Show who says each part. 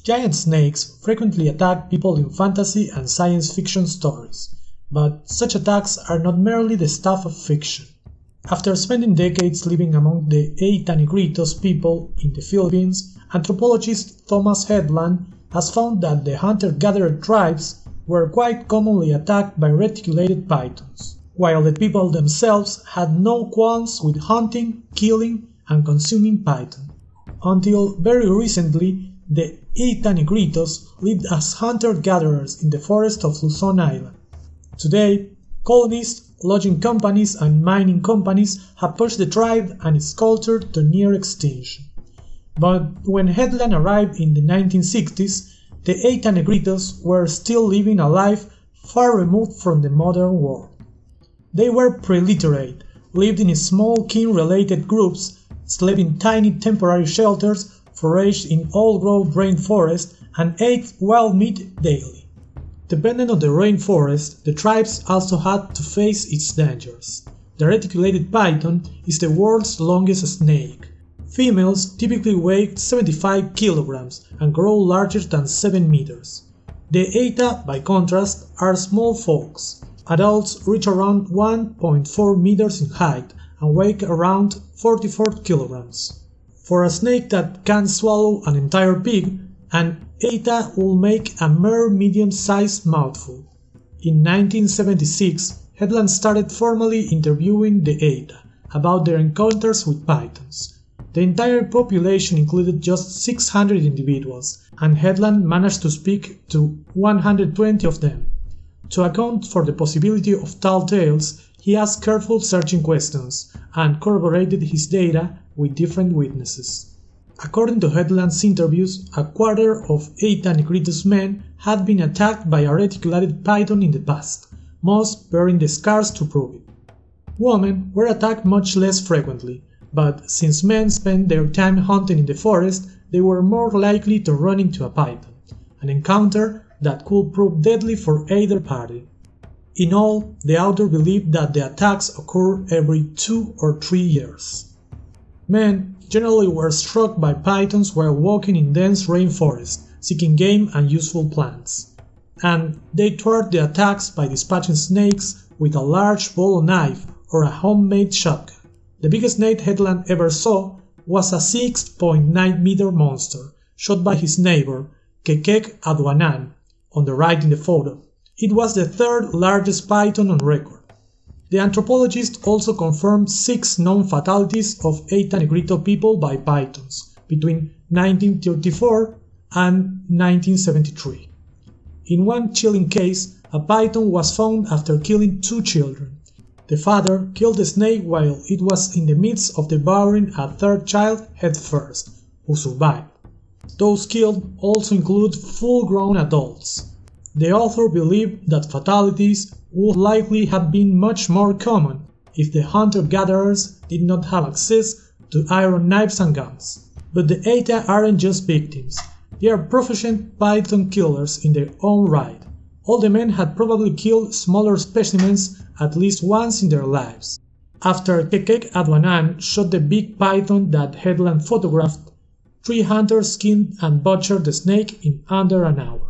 Speaker 1: Giant snakes frequently attack people in fantasy and science fiction stories, but such attacks are not merely the stuff of fiction. After spending decades living among the Aeta Negritos people in the Philippines, anthropologist Thomas Headland has found that the hunter-gatherer tribes were quite commonly attacked by reticulated pythons, while the people themselves had no qualms with hunting, killing, and consuming python. Until very recently, the Aeta Negritos lived as hunter-gatherers in the forest of Luzon Island. Today, colonists, lodging companies, and mining companies have pushed the tribe and its culture to near extinction. But when Headland arrived in the 1960s, the Aeta Negritos were still living a life far removed from the modern world. They were preliterate, lived in small kin-related groups, slept in tiny temporary shelters, foraged in old-growth rainforest, and ate wild meat daily. Dependent on the rainforest, the tribes also had to face its dangers. The reticulated python is the world's longest snake. Females typically weigh 75 kilograms and grow larger than 7 meters. The Aeta, by contrast, are small folks. Adults reach around 1.4 meters in height and weigh around 44 kilograms. For a snake that can swallow an entire pig, an Aeta will make a mere medium-sized mouthful. In 1976, Headland started formally interviewing the Aeta about their encounters with pythons. The entire population included just 600 individuals, and Headland managed to speak to 120 of them. To account for the possibility of tall tales, he asked careful searching questions and corroborated his data with different witnesses. According to Headland's interviews, a quarter of Aeta Negritos men had been attacked by a reticulated python in the past, most bearing the scars to prove it. Women were attacked much less frequently, but since men spent their time hunting in the forest, they were more likely to run into a python, an encounter that could prove deadly for either party. In all, the author believed that the attacks occur every 2 or 3 years. Men generally were struck by pythons while walking in dense rainforest, seeking game and useful plants. And they thwart the attacks by dispatching snakes with a large ball knife or a homemade shotgun. The biggest snake Headland ever saw was a 6.9-meter monster, shot by his neighbor, Kekek Aduanan, on the right in the photo. It was the third largest python on record. The anthropologist also confirmed 6 known fatalities of Aeta Negrito people by pythons between 1934 and 1973. In one chilling case, a python was found after killing 2 children. The father killed the snake while it was in the midst of devouring a third child headfirst, who survived. Those killed also include full-grown adults. The author believed that fatalities would likely have been much more common if the hunter-gatherers did not have access to iron knives and guns. But the Aeta aren't just victims, they are proficient python killers in their own right. All the men had probably killed smaller specimens at least once in their lives. After Kekek Aduanan shot the big python that Headland photographed, 3 hunters skinned and butchered the snake in under an hour.